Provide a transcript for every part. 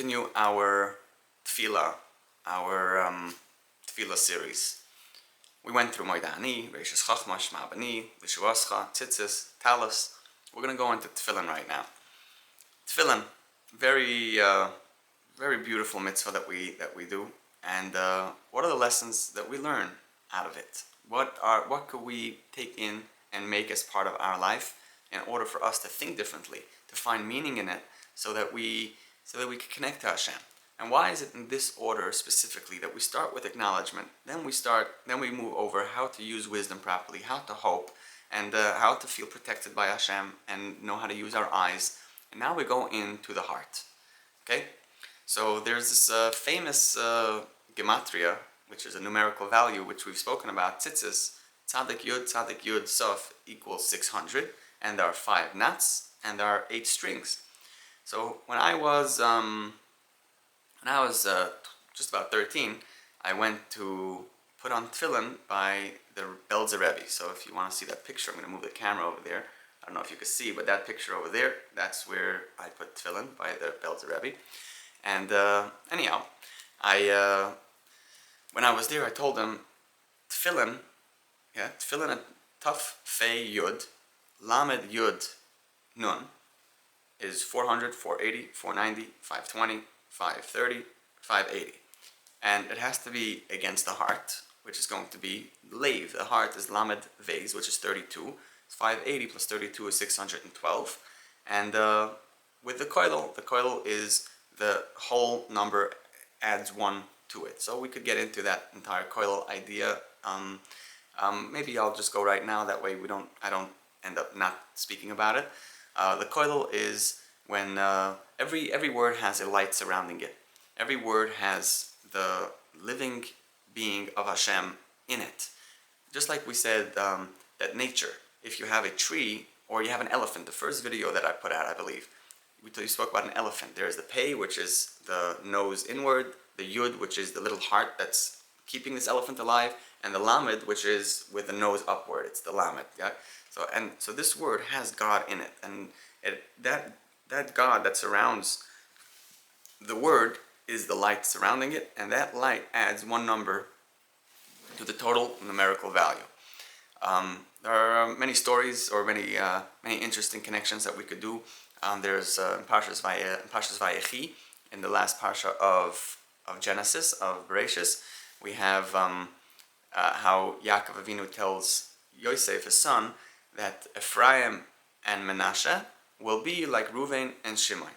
continue our Tefillah series. We went through Moidani, Reishis Chachma, Shema Bani, Lishuascha, Tzitzis, Talis. We're going to go into Tefillin right now. Tefillin, very beautiful mitzvah that we do. And what are the lessons that we learn out of it? What could we take in and make as part of our life in order for us to think differently, to find meaning in it, so that we can connect to Hashem? And why is it in this order specifically that we start with acknowledgement, then we move over how to use wisdom properly, how to hope, and how to feel protected by Hashem and know how to use our eyes. And now we go into the heart. Okay? So there's this famous gematria, which is a numerical value which we've spoken about, tzitzis, tzadik yud, sof equals 600, and there are 5 knots, and there are 8 strings. So when I was just about 13, I went to put on Tefillin by the Belzer Rebbe. So if you want to see that picture, I'm going to move the camera over there. I don't know if you can see, but that picture over there, that's where I put Tefillin by the Belzer Rebbe. And anyhow, when I was there, I told him, Tefillin at Taf Fei Yud, Lamed Yud Nun, is 400, 480, 490, 520, 530, 580. And it has to be against the heart, which is going to be Lev. The heart is Lamed Vez, which is 32. 580 plus 32 is 612. And with the koilel is the whole number adds 1 to it. So we could get into that entire koilel idea. Maybe I'll just go right now, that way I don't end up not speaking about it. The koilel is when every word has a light surrounding it. Every word has the living being of Hashem in it. Just like we said that nature, if you have a tree or you have an elephant, the first video that I put out, I believe, we spoke about an elephant. There's the pei, which is the nose inward, the yud, which is the little heart that's keeping this elephant alive, and the lamed, which is with the nose upward. It's the lamed. Yeah. So this word has God in it, and that God that surrounds the word is the light surrounding it, and that light adds 1 number to the total numerical value. There are many stories or many interesting connections that we could do. There's in Parshas Vayechi, in the last parsha of Genesis, of Bereshis, we have how Yaakov Avinu tells Yosef, his son, that Ephraim and Menashe will be like Reuven and Shimon.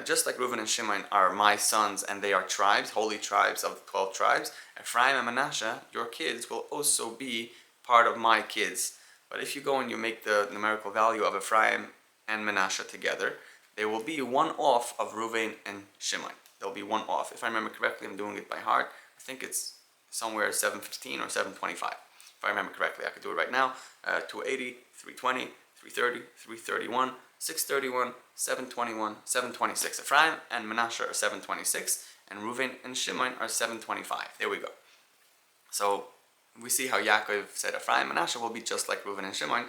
Just like Reuven and Shimon are my sons, and they are tribes, holy tribes of the 12 tribes, Ephraim and Menashe, your kids, will also be part of my kids. But if you go and you make the numerical value of Ephraim and Menashe together, they will be 1 off of Reuven and Shimon. They'll be 1 off. If I remember correctly, I'm doing it by heart. I think it's somewhere 715 or 725. If I remember correctly, I could do it right now. 280, 320, 330, 331, 631, 721, 726. Ephraim and Menashe are 726, and Reuven and Shimon are 725. There we go. So we see how Yaakov said Ephraim and Menashe will be just like Reuven and Shimon,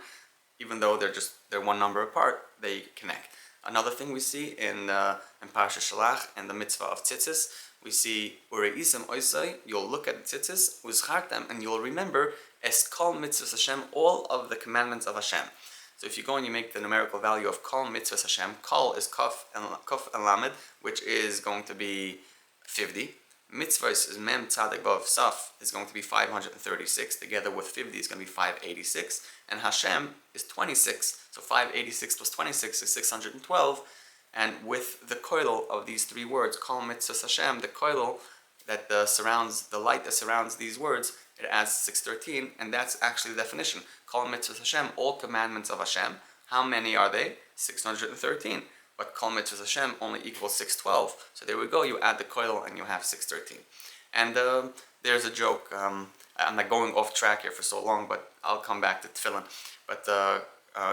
even though they're 1 number apart, they connect. Another thing we see in Parsha Shalach and the mitzvah of tzitzis, we see Ureisem Oisai, you'll look at the tzitzis, Uzchartem, and you'll remember Es Kol Mitzvahs Hashem, all of the commandments of Hashem. So if you go and you make the numerical value of Kol Mitzvahs Hashem, Kol is Kaf and Lamed, which is going to be 50. Mitzvah is Mem Tzadik Vav Saf is going to be 536. Together with 50 is going to be 586. And Hashem is 26. So 586 plus 26 is 612. And with the koilel of these 3 words, Kol Mitzvahs Hashem, the koilel that surrounds, the light that surrounds these words, it adds 613. And that's actually the definition. Kol Mitzvahs Hashem, all commandments of Hashem. How many are they? 613. But Kol Mitzvahs Hashem only equals 612. So there we go, you add the koilel and you have 613. And there's a joke, I'm not going off track here for so long, but I'll come back to Tefillin. But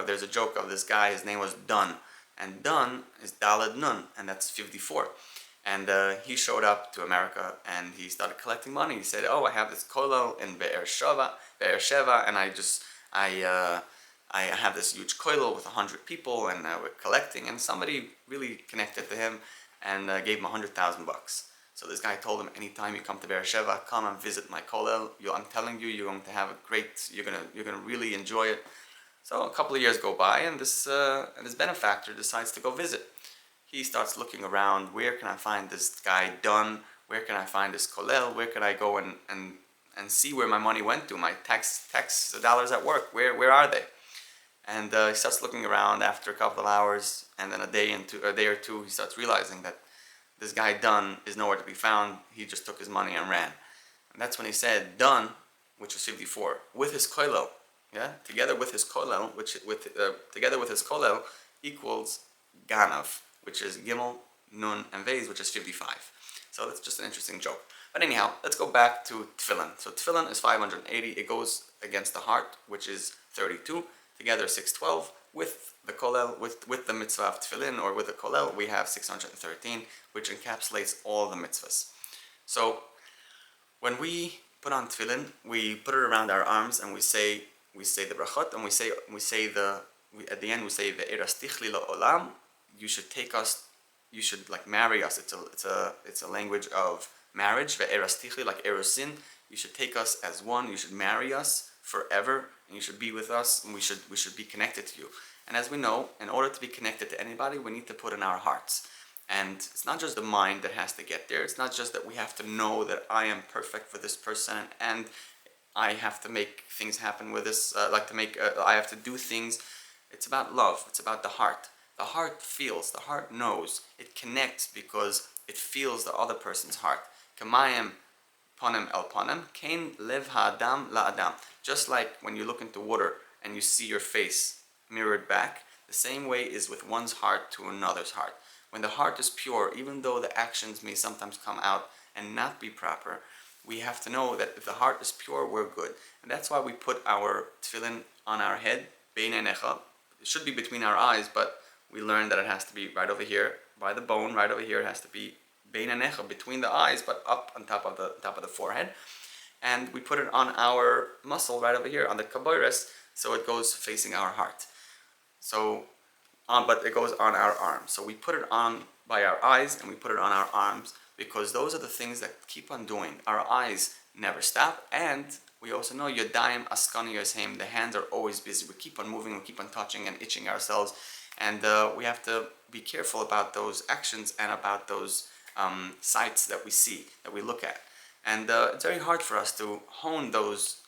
there's a joke of this guy, his name was Dun. And Dun is Daled Nun, and that's 54. And he showed up to America and he started collecting money. He said, I have this koilel in Be'er Sheva, and I have this huge koilel with 100 people, and we're collecting. And somebody really connected to him and gave him $100,000. So this guy told him, anytime you come to Beersheba, come and visit my kollel. I'm telling you, you're going to have a great. You're gonna really enjoy it. So a couple of years go by, and this benefactor decides to go visit. He starts looking around. Where can I find this guy done? Where can I find this kollel? Where can I go and see where my money went to? My tax dollars at work. Where are they? And he starts looking around. After a couple of hours, and then a day or two, he starts realizing that this guy Dunn is nowhere to be found. He just took his money and ran. And that's when he said Dunn, which was 54, with his kollel, together with his kollel, together with his kollel equals Ganav, which is Gimel, Nun, and Vez, which is 55. So that's just an interesting joke. But anyhow, let's go back to Tefillin. So Tefillin is 580. It goes against the heart, which is 32. Together 612. With the kollel, with the mitzvah of Tefillin, or with the kollel, we have 613, which encapsulates all the mitzvahs. So when we put on Tefillin, we put it around our arms, and we say the brachot, and we say at the end we say ve'erastichli la'olam. You should take us. You should marry us. It's a language of marriage. Ve'erastichli, like erosin. You should take us as one. You should marry us forever, and you should be with us, and we should be connected to you. And as we know, in order to be connected to anybody, we need to put in our hearts. And it's not just the mind that has to get there. It's not just that we have to know that I am perfect for this person, and I have to make things happen with this. I have to do things. It's about love. It's about the heart. The heart feels. The heart knows. It connects because it feels the other person's heart. Kamayim Panem el panem, kain lev ha'adam la'adam. Just like when you look into water and you see your face mirrored back, the same way is with one's heart to another's heart. When the heart is pure, even though the actions may sometimes come out and not be proper, we have to know that if the heart is pure, we're good. And that's why we put our tefillin on our head, bein einecha. It should be between our eyes, but we learned that it has to be right over here, by the bone, right over here. It has to be bein einecha, between the eyes, but up on top of the forehead. And we put it on our muscle right over here, on the kaboires, so it goes facing our heart. But it goes on our arms. So we put it on by our eyes, and we put it on our arms, because those are the things that keep on doing. Our eyes never stop, and we also know Yodayim Askani Yosheim, the hands are always busy. We keep on moving, we keep on touching and itching ourselves, and we have to be careful about those actions and about those sights that we see, that we look at. And it's very hard for us to hone those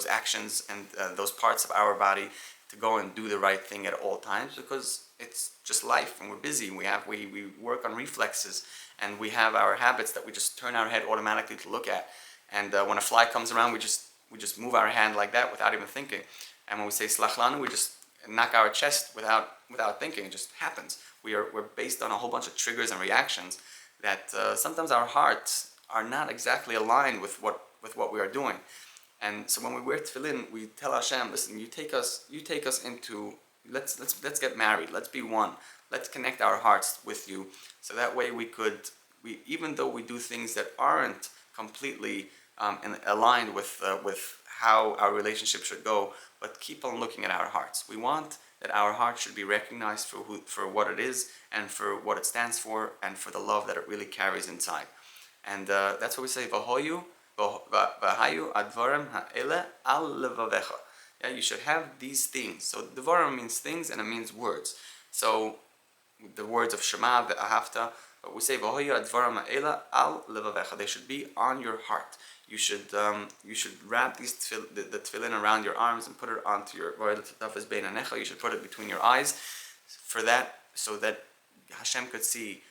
actions and those parts of our body to go and do the right thing at all times, because it's just life and we're busy. We work on reflexes, and we have our habits that we just turn our head automatically to look at. And when a fly comes around, we just move our hand like that without even thinking. And when we say slach lanu, we just knock our chest without thinking. It just happens. We're based on a whole bunch of triggers and reactions that sometimes our hearts are not exactly aligned with what we are doing. And so when we wear tefillin, we tell Hashem, listen, you take us into, let's get married, let's be one, let's connect our hearts with you, so that way we even though we do things that aren't completely aligned with how our relationship should go, but keep on looking at our hearts. We want that our heart should be recognized for what it is, and for what it stands for, and for the love that it really carries inside. And that's what we say, Vahoyu Vahayu advarim ha'ele al levavecha. Yeah, you should have these things. So dvarim means things, and it means words. So the words of Shema, ve'ahavta, but we say Vahoyu advarim ha'ele al levavecha. They should be on your heart. You should wrap the tefillin around your arms and put it onto your bein einecha. You should put it between your eyes, for that, so that Hashem could see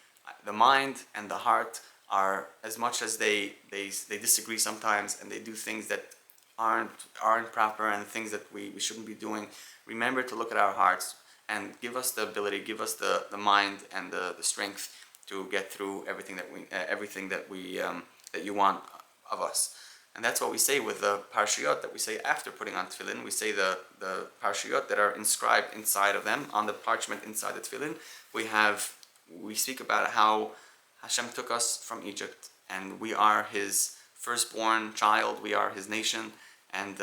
the mind and the heart are, as much as they disagree sometimes, and they do things that aren't proper, and things that we shouldn't be doing. Remember to look at our hearts, and give us the ability, give us the mind and the strength to get through everything that you want of us. And that's what we say with the parashiyot that we say after putting on tefillin. We say the parashiyot that are inscribed inside of them, on the parchment inside the tefillin. We speak about how Hashem took us from Egypt, and we are His firstborn child. We are His nation, and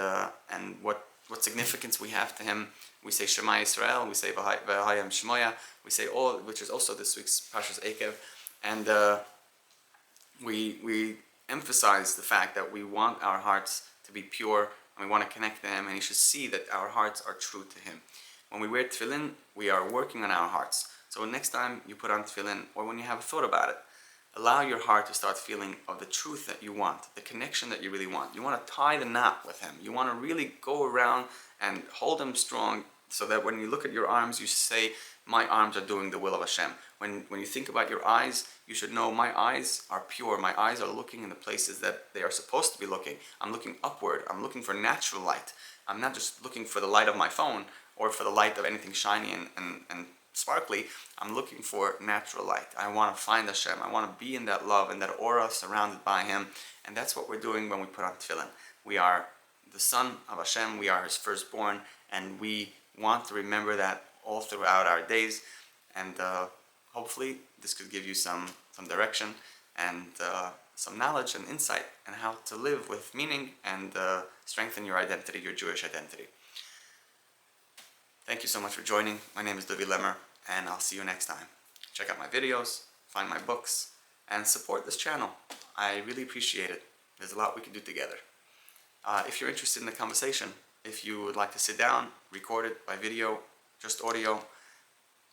what significance we have to Him. We say Shema Yisrael, we say V'hayim Shmoya, we say all, which is also this week's Parshas Ekev, and we emphasize the fact that we want our hearts to be pure, and we want to connect to Him, and He should see that our hearts are true to Him. When we wear Tefillin, we are working on our hearts. So next time you put on Tefillin, or when you have a thought about it, allow your heart to start feeling of the truth that you want, the connection that you really want. You want to tie the knot with Him. You want to really go around and hold Him strong, so that when you look at your arms, you say, my arms are doing the will of Hashem. When you think about your eyes, you should know my eyes are pure. My eyes are looking in the places that they are supposed to be looking. I'm looking upward. I'm looking for natural light. I'm not just looking for the light of my phone or for the light of anything shiny and sparkly. I'm looking for natural light. I want to find Hashem. I want to be in that love and that aura surrounded by Him. And that's what we're doing when we put on Tefillin. We are the son of Hashem. We are His firstborn. And we want to remember that all throughout our days. And hopefully this could give you some direction and some knowledge and insight on how to live with meaning and strengthen your identity, your Jewish identity. Thank you so much for joining. My name is David Lemmer, and I'll see you next time. Check out my videos, find my books, and support this channel. I really appreciate it. There's a lot we can do together. If you're interested in the conversation, if you would like to sit down, record it by video, just audio,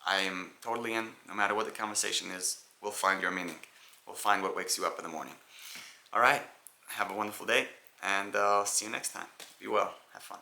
I am totally in. No matter what the conversation is, we'll find your meaning. We'll find what wakes you up in the morning. All right, have a wonderful day, and see you next time. Be well. Have fun.